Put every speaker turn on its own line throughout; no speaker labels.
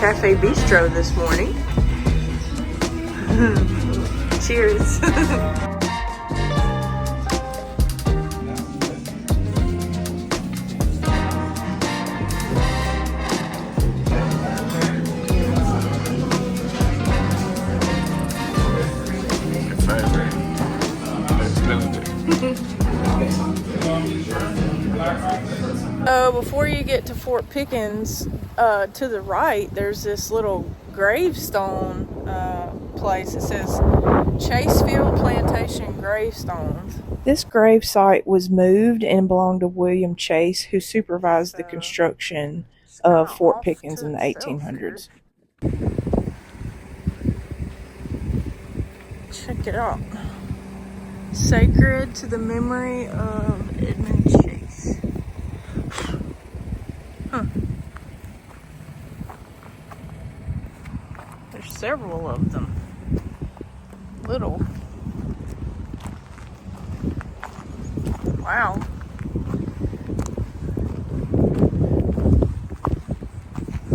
Cafe Bistro this morning. Cheers. Before you get to Fort Pickens, to the right, there's this little gravestone place. It says Chasefield Plantation Gravestones. This grave site was moved and belonged to William Chase, who supervised the construction of Fort Pickens in the 1800s. Check it out. Sacred to the memory of Edmund Chase. Huh. There's several of them. Little. Wow.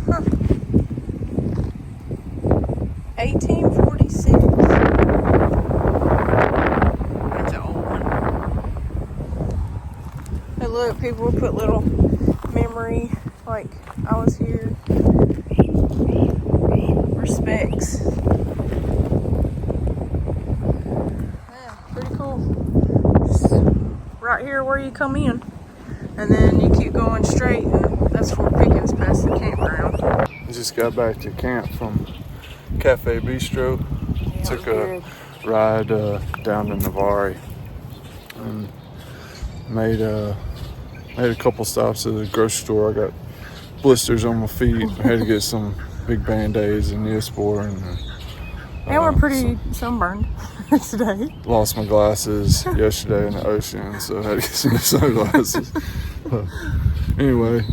Huh. 1846. That's an old one. Hey, look, people put little memory, like I was here. Respects. Yeah, pretty cool. Just right here where you come in, and then you keep going straight, and that's Fort Pickens past the campground.
I just got back to camp from Cafe Bistro.
Yeah,
took a ride down to Navarre and made a couple stops at the grocery store. I got blisters on my feet. I had to get some big band-aids and Neosporin.
And we're pretty sunburned today.
Lost my glasses yesterday in the ocean, so I had to get some new sunglasses. Anyway,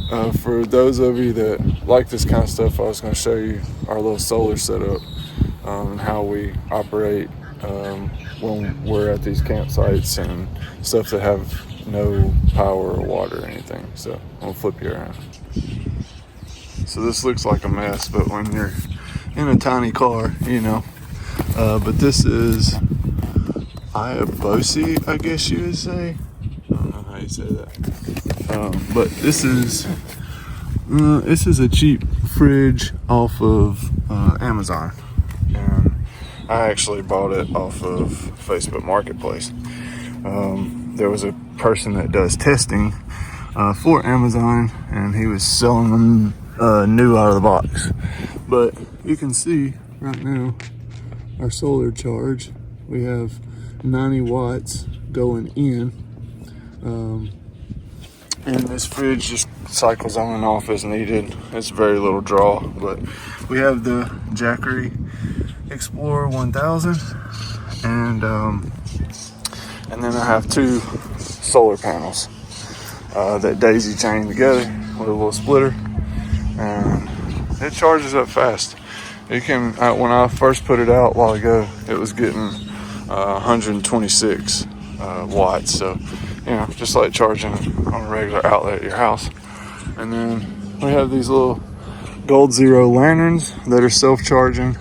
for those of you that like this kind of stuff, I was going to show you our little solar setup and how we operate when we're at these campsites and stuff that have no power or water or anything. So I'll flip you around. So this looks like a mess, but when you're in a tiny car, you know. But this is Iabosi, I guess you would say. I don't know how you say that. But this is a cheap fridge off of Amazon. And I actually bought it off of Facebook Marketplace. There was a person that does testing for Amazon, and he was selling them new out of the box. But you can see right now our solar charge. We have 90 watts going in, and this fridge just cycles on and off as needed. It's very little draw, but we have the Jackery Explorer 1000, and then I have two solar panels that daisy chain together with a little splitter, and it charges up fast. You can, when I first put it out a while ago, it was getting 126 watts, so you know, just like charging on a regular outlet at your house. And then we have these little Gold Zero lanterns that are self-charging,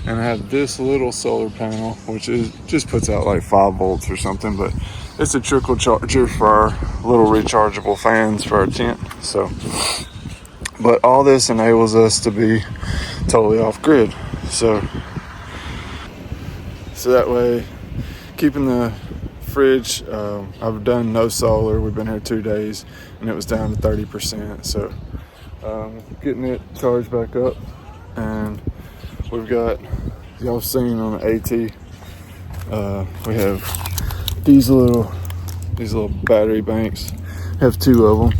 and I have this little solar panel which is just puts out like 5 volts or something, but it's a trickle charger for our little rechargeable fans for our tent. So, but all this enables us to be totally off grid, so that way, keeping the fridge, I've done no solar. We've been here 2 days and it was down to 30%, so getting it charged back up. And we've got, y'all seen on the AT, we have these little battery banks. Have 2 of them,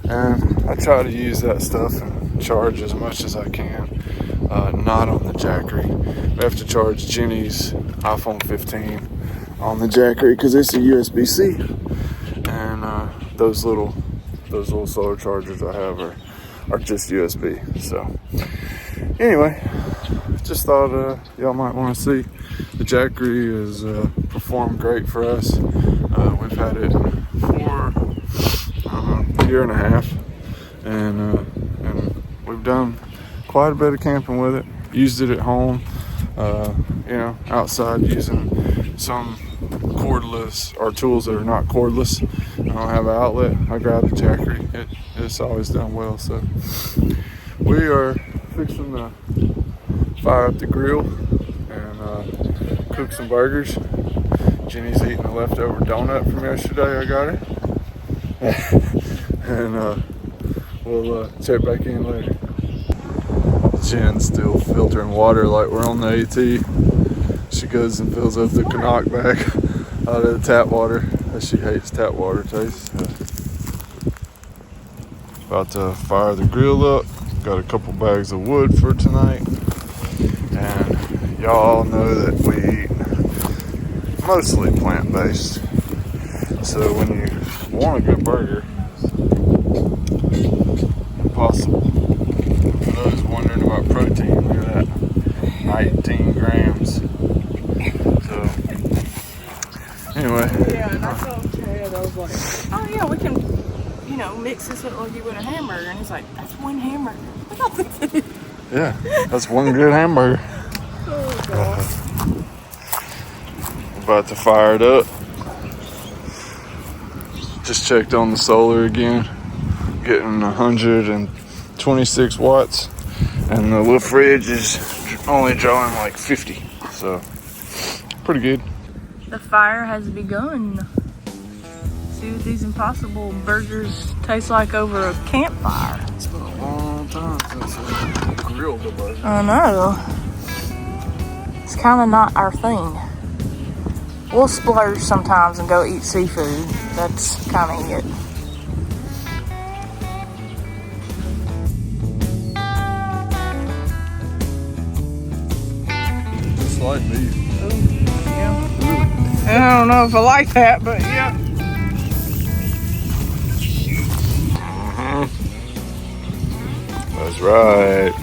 and I try to use that stuff and charge as much as I can. Not on the Jackery. We have to charge Jenny's iPhone 15 on the Jackery because it's a USB-C, and those little solar chargers I have are just USB. So anyway, just thought y'all might want to see. The Jackery has performed great for us. We've had it for a year and a half, and we've done quite a bit of camping with it. Used it at home, outside using some cordless or tools that are not cordless. I don't have an outlet. I grabbed a jackery. It's always done well. So we are fixing to fire up the grill and cook some burgers. Jenny's eating a leftover donut from yesterday. I got her. And we'll check back in later. Jen's still filtering water like we're on the AT. She goes and fills up the knockback out of the tap water. She hates tap water taste. About to fire the grill up. Got a couple bags of wood for tonight. And y'all know that we eat mostly plant-based. So when you want a good burger, impossible. For those wondering about protein, look at that, 19 grams. So, anyway.
Yeah, and I told Chad, I was like, oh yeah, we can, mix this up like you would a hamburger. And he's like, that's one hamburger. I don't think it is.
Yeah, that's one good hamburger.
Oh, God.
About to fire it up. Just checked on the solar again. Getting 126 watts. And the little fridge is only drawing like 50. So, pretty good.
The fire has begun. See what these impossible burgers taste like over a campfire.
It's been a long time since I grilled a burger.
I know. It's kind of not our thing. We'll splurge sometimes and go eat seafood. That's kind of it.
Just like beef.
Yeah. I don't know if I like that, but yeah.
That's right.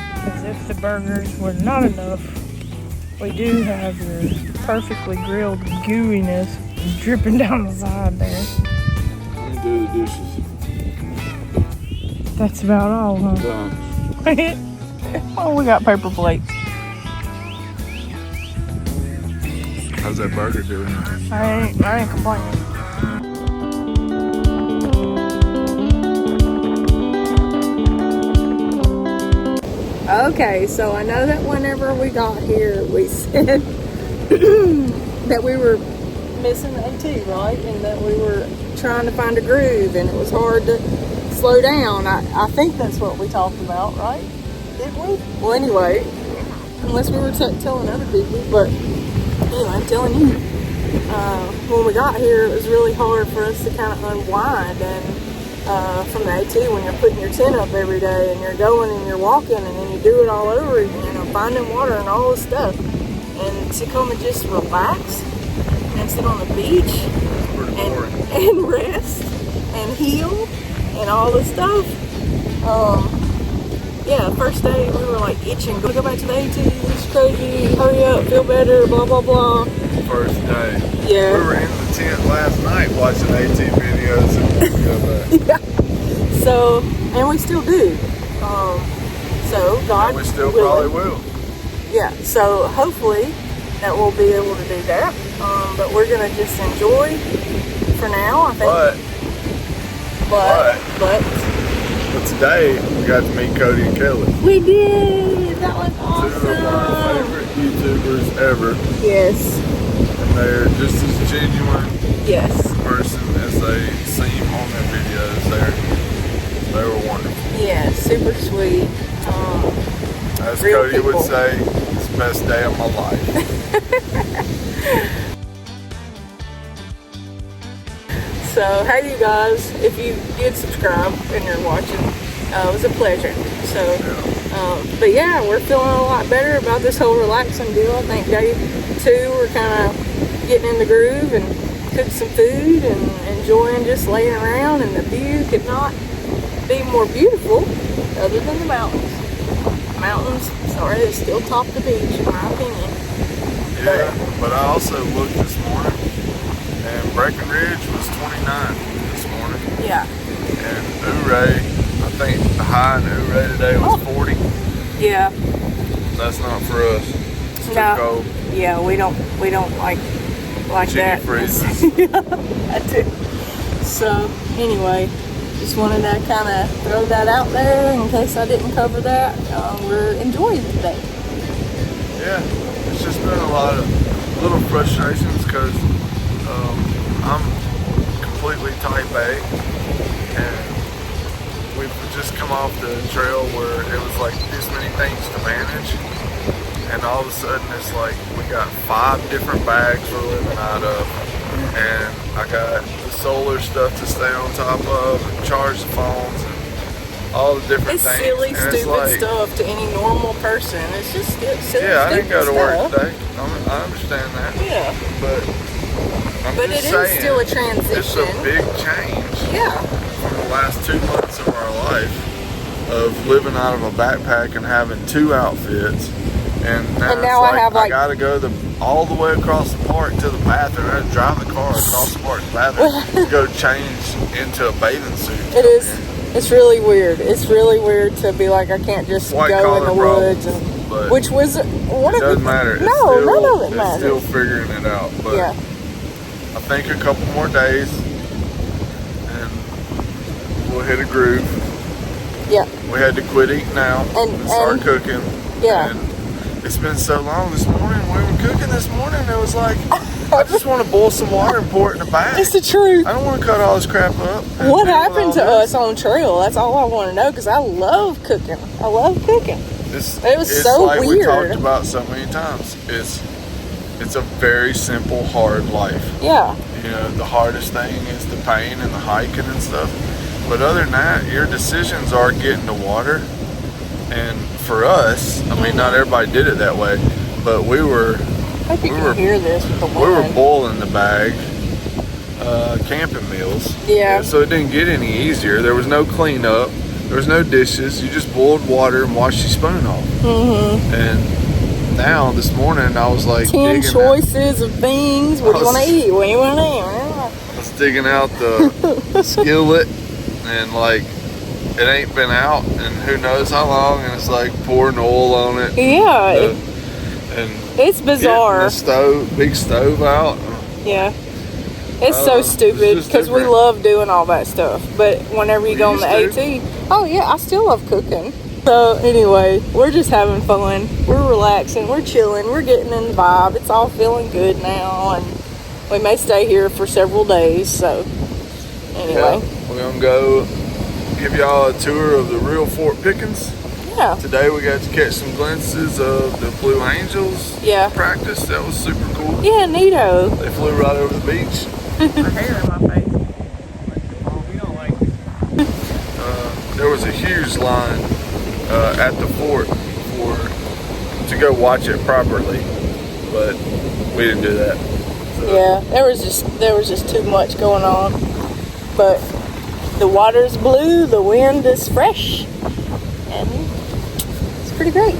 As if the burgers were not enough, we do have your perfectly grilled gooiness dripping down the side there.
Let me do the dishes.
That's about all, huh?
Done.
Oh, we got paper plates.
How's that burger doing?
I ain't complaining. Okay, so I know that whenever we got here, we said that we were missing the AT, right? And that we were trying to find a groove, and it was hard to slow down. I think that's what we talked about, right? Didn't we? Well, anyway, unless we were telling other people, but anyway, I'm telling you. When we got here, it was really hard for us to kind of unwind and from the AT when you're putting your tent up every day and you're going and you're walking and then you do it all over again, finding water and all this stuff. And to come and just relax and sit on the beach and rest and heal and all this stuff. First day we were like itching. Go back to the AT, it's crazy, hurry up, feel better, blah, blah, blah.
First day.
Yeah.
We were in the tent last night watching AT videos and we go back.
Yeah. So, and we still do. So God
and we still
willing,
probably will.
Yeah, so hopefully that we'll be able to do that. But we're gonna just enjoy for now, I think.
But today we got to meet Cody and Kelly.
We did! That was awesome!
Two of our favorite YouTubers ever.
Yes.
And they're just as genuine
Yes.
person as they seem on their videos. They were wonderful.
Yeah, super sweet.
As
real
Cody
people
would say, it's the best day of my life.
So, hey you guys, if you did subscribe and you're watching, it was a pleasure. So, but yeah, we're feeling a lot better about this whole relaxing deal. I think day 2, we're kind of getting in the groove and cooked some food and enjoying just laying around, and the view could not be more beautiful other than the mountains. Mountains, sorry, they still top the beach in my opinion.
Yeah, but I also looked this morning and Breckenridge was 29 this morning.
Yeah.
And Ouray, I think the high and Ouray today was 40.
Yeah.
That's not for us. It's too cold.
Yeah, we don't like that.
Freezes.
I do. So anyway, just wanted to kind of throw that out there in case I didn't cover that. We're enjoying today.
Yeah, it's just been a lot of little frustrations because I'm completely type A, and we've just come off the trail where it was like this many things to manage, and all of a sudden it's like we got 5 different bags we're living out of, and I got the solar stuff to stay on top of and charge the phones and all the different things.
Silly,
and
stupid
it's like,
stuff to any normal person. It's just silly,
yeah, I didn't go to work
stuff.
today. I understand that.
Yeah.
But
But it is still a transition.
It's a big change.
Yeah.
From the last 2 months of our life of living out of a backpack and having 2 outfits. And now
I have
I gotta go all the way across the park to the bathroom. I had to drive the car across the park to the bathroom to go change into a bathing suit.
It is. It's really weird. It's really weird to be like, I can't just go in the woods, which was one of the.
It doesn't matter.
No, none of it matters.
Still figuring it out. But
yeah.
I think a couple more days, and we'll hit a groove.
Yeah.
We had to quit eating out and start cooking.
Yeah.
And it's been so long. This morning, we were cooking this morning, it was like, I just want to boil some water and pour it in a bag.
It's the truth.
I don't want to cut all this crap up.
What happened to us on trail? That's all I want to know, because I love cooking. I love cooking. It was so
like
weird.
We talked about so many times. It's a very simple, hard life.
Yeah.
You know, the hardest thing is the pain and the hiking and stuff. But other than that, your decisions are getting the water. And for us, I mean, not everybody did it that way, but we were.
I hope you can hear this with the wind.
We were boiling the bag, camping meals.
Yeah.
So it didn't get any easier. There was no cleanup. There was no dishes. You just boiled water and washed your spoon off. Mm-hmm. And now this morning I was like
10 choices of things. What do you want to eat? What do you want to eat?
I was digging out the skillet, and like it ain't been out and who knows how long, and it's like pouring oil on it.
Yeah.
And
it's bizarre.
The stove, big stove out.
Yeah. It's so stupid because we love doing all that stuff. But whenever you go on the AT, oh yeah, I still love cooking. So anyway, we're just having fun. We're relaxing. We're chilling. We're getting in the vibe. It's all feeling good now, and we may stay here for several days. So anyway,
we're gonna go give y'all a tour of the real Fort Pickens.
Yeah.
Today we got to catch some glimpses of the Blue Angels practice. That was super cool.
Yeah, neato.
They flew right over the beach.
My hair in my face.
We don't like
there was a huge line at the fort to go watch it properly, but we didn't do that. So.
Yeah, there was just too much going on. But the water's blue, the wind is fresh, and it's pretty great.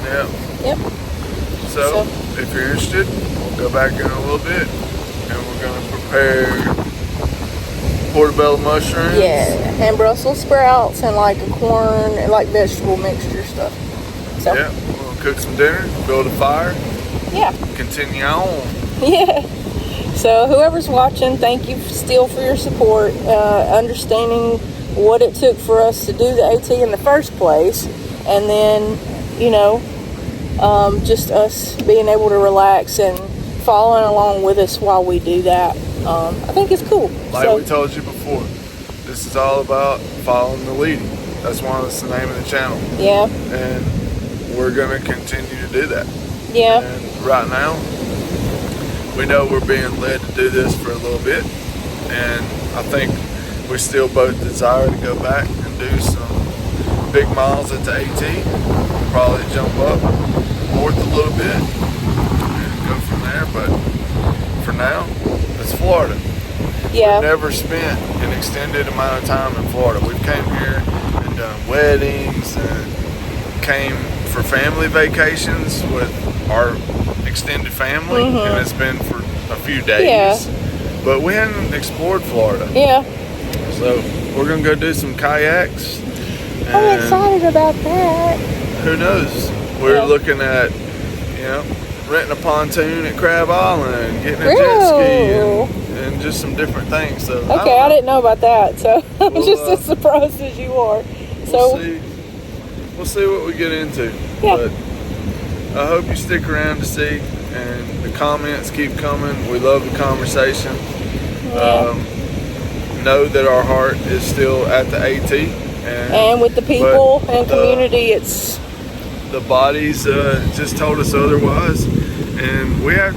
Yeah.
Yep.
So if you're interested, we'll go back in a little bit, and we're gonna prepare portobello mushrooms.
Yeah, and Brussels sprouts and like a corn and like vegetable mixture stuff. So
yeah, we're gonna cook some dinner, build a fire.
Yeah.
Continue on.
Yeah. So whoever's watching, thank you still for your support, understanding what it took for us to do the AT in the first place, and then, you know, just us being able to relax and following along with us while we do that. I think it's cool.
Like we told you before, this is all about following the leading. That's the name of the channel.
Yeah.
And we're gonna continue to do that.
Yeah.
And right now, we know we're being led to do this for a little bit, and I think we still both desire to go back and do some big miles at the AT. We'll probably jump up north a little bit and go from there, but for now, it's Florida.
Yeah.
We've never spent an extended amount of time in Florida. We've came here and done weddings and came for family vacations with our extended family, and it's been for a few days.
Yeah.
But we hadn't explored Florida.
Yeah.
So we're gonna go do some kayaks
I'm excited about that.
Who knows? We're looking at, renting a pontoon at Crab Island, getting a jet ski, and just some different things. So
okay, I didn't know about that, so I'm just as surprised as you are.
We'll see what we get into.
Yeah.
But I hope you stick around to see, and the comments keep coming. We love the conversation.
Yeah.
Know that our heart is still at the AT.
And with the people and community, it's...
The bodies just told us otherwise. And we have,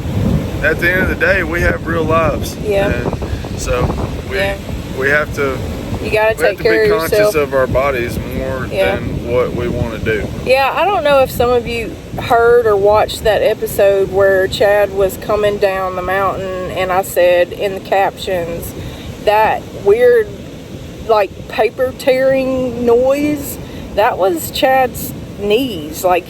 at the end of the day, we have real lives.
Yeah.
And so we have to...
You gotta take care of yourself.
Be conscious of our bodies more than what we want to do.
Yeah, I don't know if some of you heard or watched that episode where Chad was coming down the mountain, and I said in the captions that weird, like, paper tearing noise. That was Chad's knees. Like,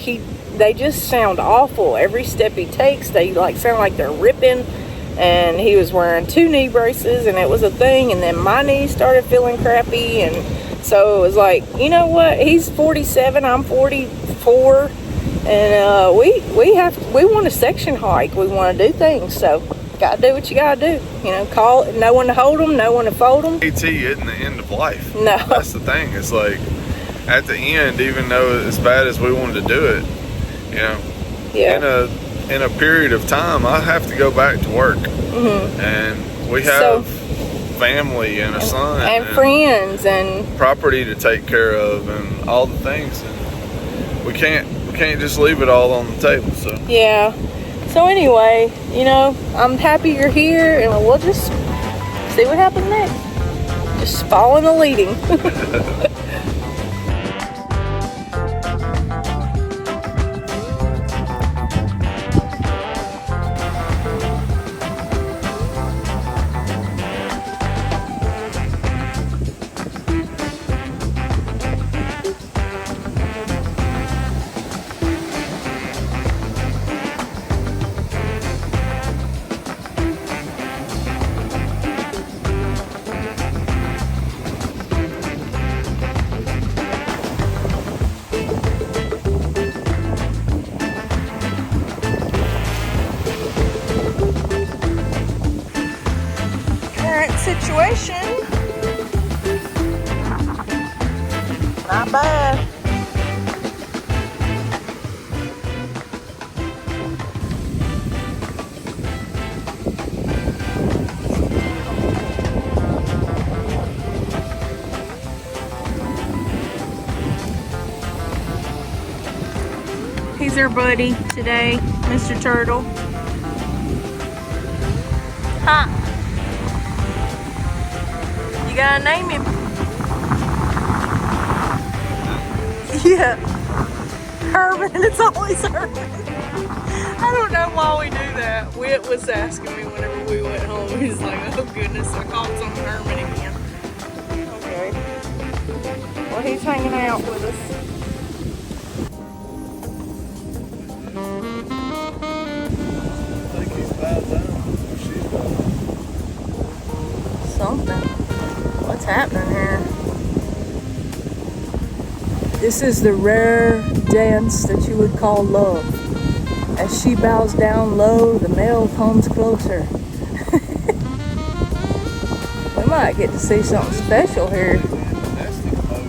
they just sound awful. Every step he takes, they like sound like they're ripping. And he was wearing 2 knee braces, and it was a thing. And then my knees started feeling crappy, and so it was like, you know what? He's 47, I'm 44, and we want a section hike. We want to do things, so gotta do what you gotta do. Call no one to hold them, no one to fold them.
AT isn't the end of life.
No,
that's the thing. It's like at the end, even though as bad as we wanted to do it, in a period of time, I have to go back to work. Mm-hmm. And we have family and a son
and friends and
property to take care of and all the things, and we can't just leave it all on the table. So
so anyway, I'm happy you're here, and we'll just see what happens next. Just follow the leading. Situation. Not bad. He's our buddy today, Mr. Turtle. Huh? You gotta name him. Yeah. Herman, it's always Herman. I don't know why we do that. Whit was asking me whenever we went home. He's like, oh goodness, I called something Herman again. Okay. Well, he's hanging out with us.
I think he's bowed down. She's bowed down.
Something. What's happening here? This is the rare dance that you would call love. As she bows down low, the male comes closer. We might get to see something special here.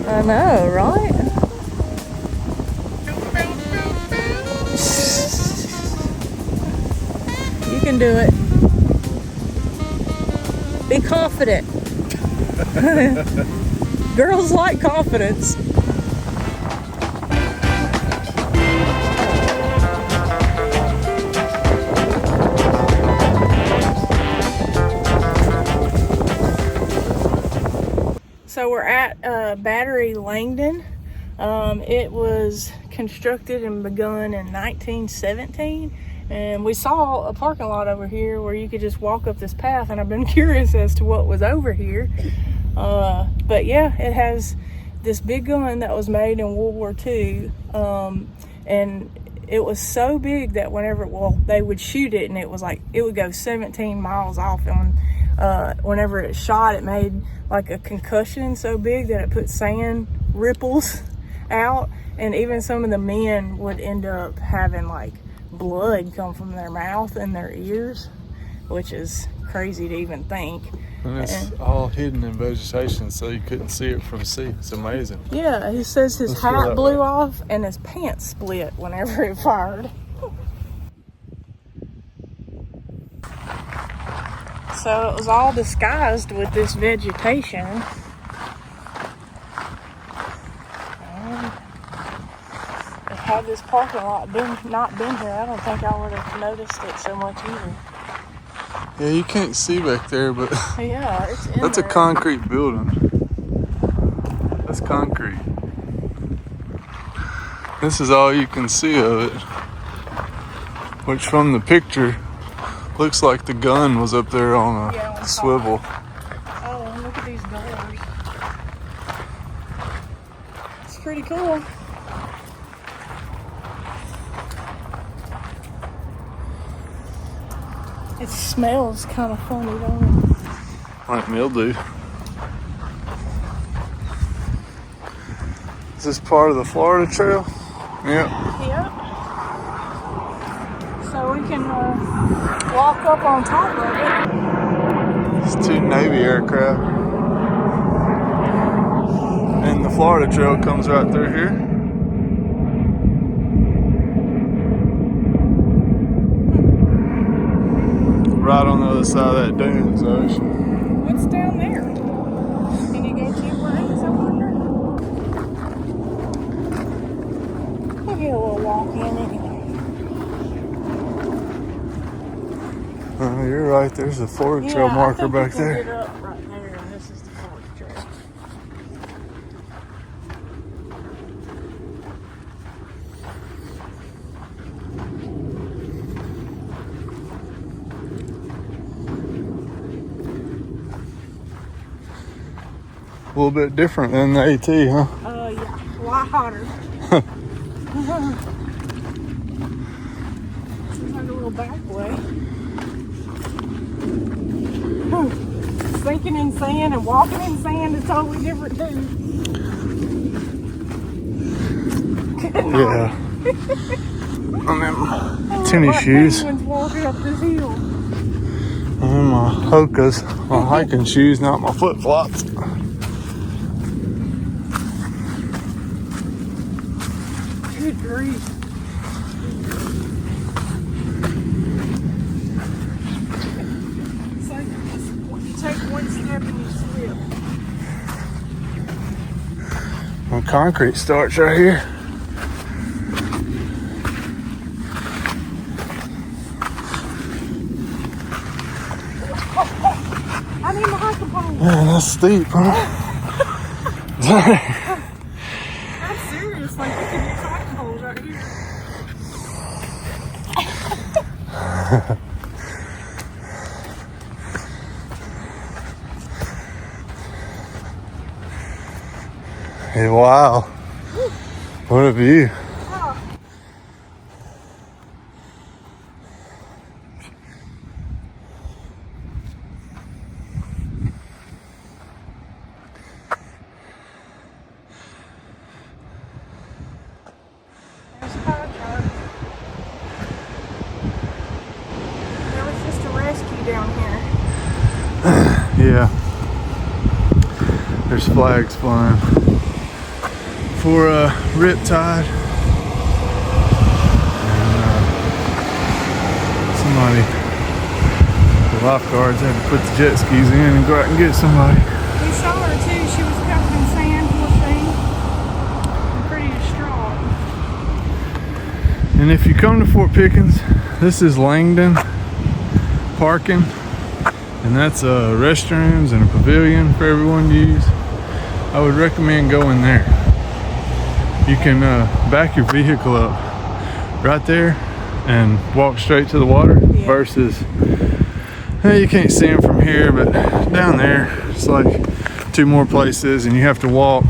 I know, right? You can do it. Be confident. Girls like confidence. So we're at Battery Langdon. It was constructed and begun in 1917. And we saw a parking lot over here where you could just walk up this path, and I've been curious as to what was over here. But yeah, it has this big gun that was made in World War II. And it was so big that they would shoot it, and it was like, it would go 17 miles off. And whenever it shot, it made like a concussion so big that it put sand ripples out, and even some of the men would end up having like blood come from their mouth and their ears, which is crazy to even think.
And it's all hidden in vegetation, so you couldn't see it from sea. It's amazing.
Yeah, he says his
Let's go
hat
that
blew
way.
off and his pants split whenever it fired. So it was all disguised with this vegetation. Had this parking lot not been here, I don't think I would have noticed it so much either.
Yeah, you can't see back there, but
Yeah, it's in
that's
there.
a concrete building. That's concrete. This is all you can see of it, which from the picture looks like the gun was up there on a swivel.
Oh, look at these doors. It's pretty cool. It smells kind of funny, don't it?
Like mildew. Is this part of the Florida Trail? Yep.
Yep. So we can walk up on top of it.
It's 2 Navy aircraft. And the Florida Trail comes right through here. Right on the other side of that dunes, ocean.
What's down there? Can you go to where it is over there? We'll get a little walk in anyway.
You're right, there's a Florida Trail marker
I think
back
we can
there.
get up right there, and this is the Florida Trail.
A little bit different than the AT, huh?
Yeah, a lot hotter. Seems like a little back way. Sinking in sand and walking in sand is totally different too.
Yeah. I'm in my tennis shoes.
Penguins walking up this hill.
I'm in my Hokas, my hiking shoes, not my flip-flops.
Good grief. It's like you take one step and you slip.
My concrete starts right here.
I need my hiking pole.
Man, that's steep, huh?
I'm serious. Like, you can use hiking poles right here.
Hey, wow. What a view.
There's a fire truck. There was just a rescue down here.
Yeah. There's flags flying for Riptide. And somebody, the lifeguards had to put the jet skis in and go out and get somebody.
We saw her too. She was covered in sand, poor thing. And pretty distraught.
And if you come to Fort Pickens, this is Langdon parking, and that's restrooms and a pavilion for everyone to use. I would recommend going there. You can back your vehicle up right there and walk straight to the water versus, you can't see them from here, but down there it's like 2 more places and you have to walk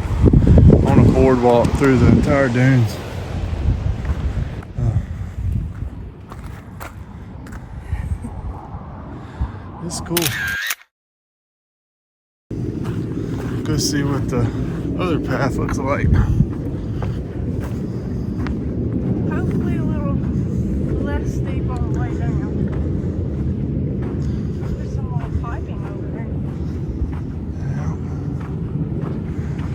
on a boardwalk through the entire dunes. It's cool. Go see what the other path looks like.
Hopefully a little less steep on the way down. There's some more piping over there.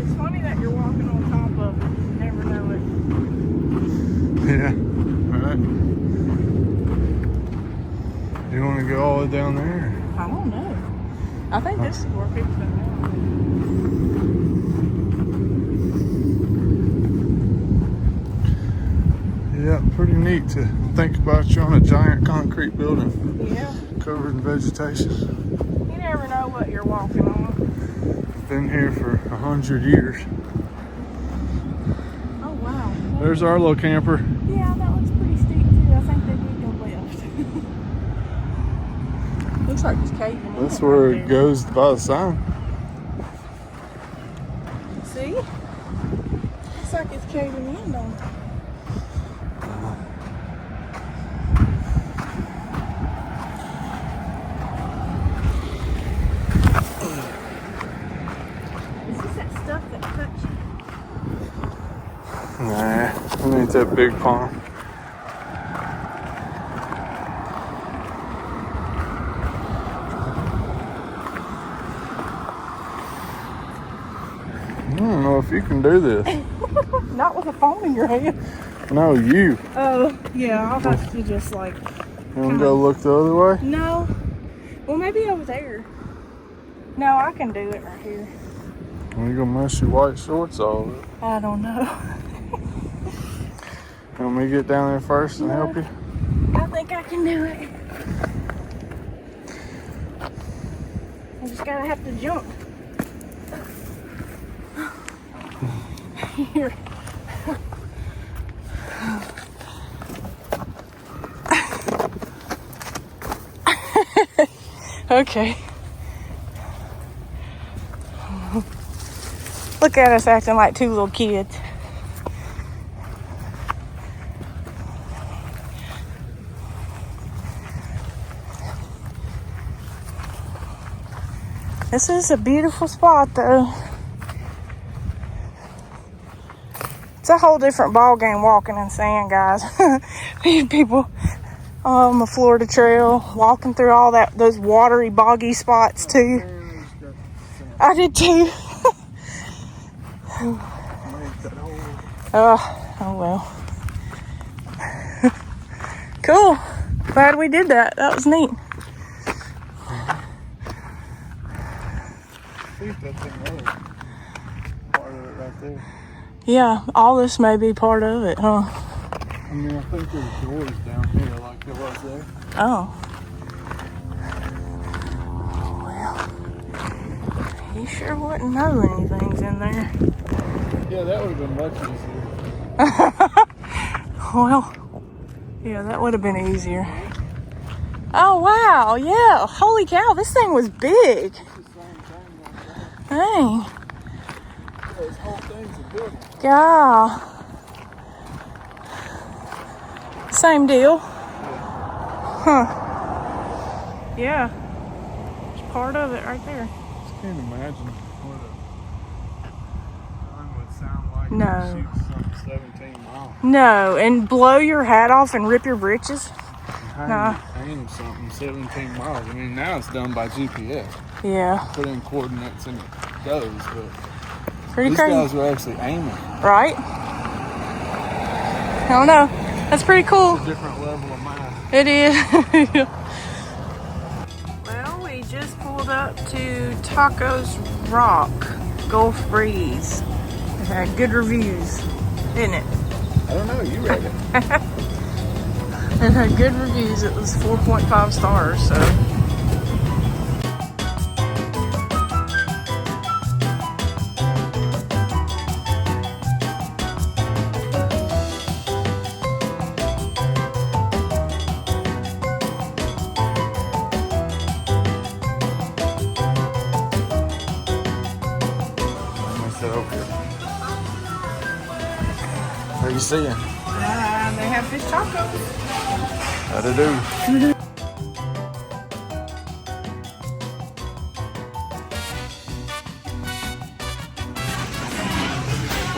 It's funny that you're walking on top of it. You never know it.
Yeah, right. You want to go all the way down there?
I don't know. I think this is where people go down.
Yeah, pretty neat to think about you on a giant concrete building
Yeah.
covered in vegetation.
You never know what you're walking on.
Been here for 100 years.
Oh, wow.
There's our little camper.
Yeah, that looks pretty steep, too. I think they did go left. Looks like it's caving in.
That's where it goes by the sign.
See? Looks like it's caving in, don't it? Is this that stuff that cuts you?
Nah, it ain't that big pond. I don't know if you can do this.
Not with a phone in your hand.
No, you.
Oh, yeah, I'll have to just like...
You want to go look the other way?
No. Well, maybe over there. No, I can do it right here.
Are you gonna mess your white shorts all up?
I don't know.
You want me to get down there first and help you?
I think I can do it. I just gotta have to jump. Here. Okay. Look at us acting like two little kids. This is a beautiful spot, though. It's a whole different ball game walking in sand, guys. These people on the Florida Trail, walking through all those watery, boggy spots too. I did too. Oh well. Cool. Glad we did that. That was neat.
I think that's another part of it right there.
Yeah, all this may be part of it, huh?
I mean, I think there's doors down here like there was there.
Oh. Well, you sure wouldn't know anything's in there.
Yeah, that would have been much easier.
Well, yeah, that would have been easier. Oh, wow, yeah. Holy cow, this thing was big. Dang.
This whole thing's a building.
Yeah. Same deal. Huh. Yeah. It's part of it right there.
Just can't imagine what a gun would sound like.
No.
When it shoots something 17 miles.
No, and blow your hat off and rip your britches. Nah.
Aim something 17 miles. I mean, now it's done by GPS.
Yeah.
Put in coordinates and it goes, but
Pretty
these
crazy.
guys were actually aiming.
Right? I don't know. That's pretty cool.
It's a different level of math.
It is. Well, we just pulled up to Tacos Rock Gulf Breeze. It had good reviews, didn't it?
I don't know. You read it.
It had good reviews. It was 4.5 stars, so.
What are you seeing?
They have fish tacos.
How to do?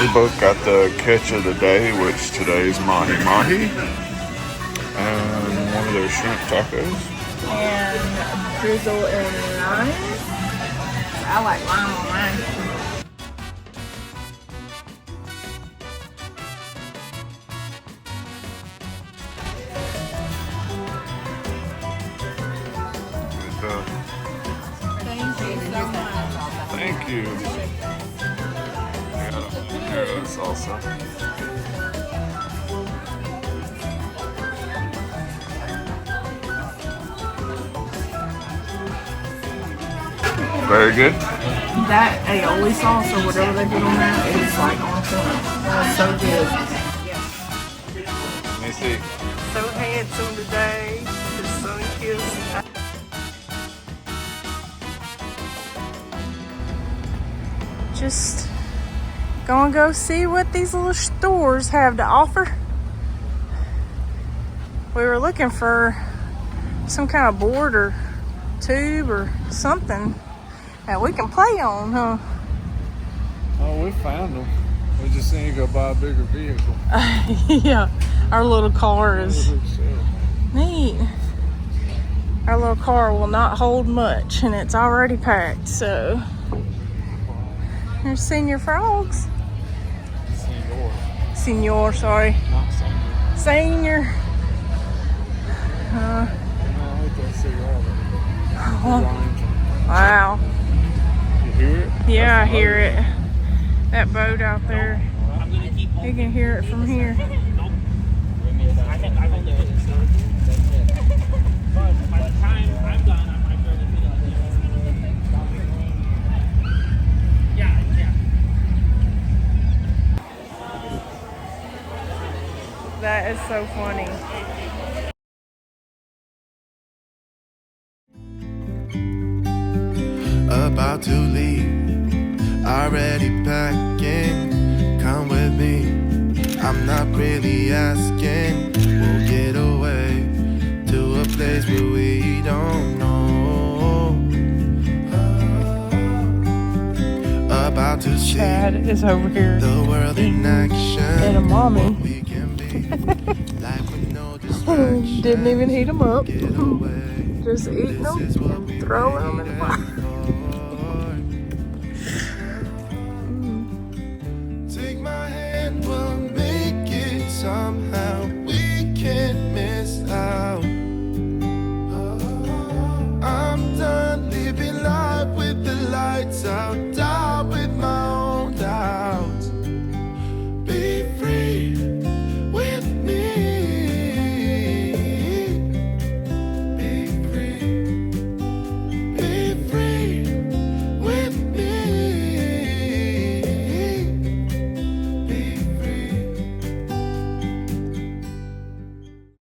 We both got the catch of the day, which today is mahi mahi, and one of their shrimp tacos.
And drizzle and lime. I like lime on mine. Thank you so much.
Thank you. Yeah, that's salsa. Very good.
That aioli sauce or whatever they put on there is like on point. That's so good.
Let me see.
So handsome today. His sun kiss. Just gonna go see what these little stores have to offer. We were looking for some kind of board or tube or something that we can play on, huh?
Oh, we found them. We just need to go buy a bigger vehicle.
Yeah, our little car is neat. Our little car will not hold much and it's already packed, so. There's Senior Frogs. Senior, sorry.
Not senior.
Senior. Wow.
You hear it?
Yeah, I hear it. That boat out there. You can hear it from here. That is so funny.
About to leave, already packing. Come with me, I'm not really asking. We'll get away to a place where we don't know. About to see
Chad is over here
the world in action.
and a mommy.
What we can be, life with no distraction.
Didn't even heat them up.
Get away.
Just eating them and throwing them in the fire.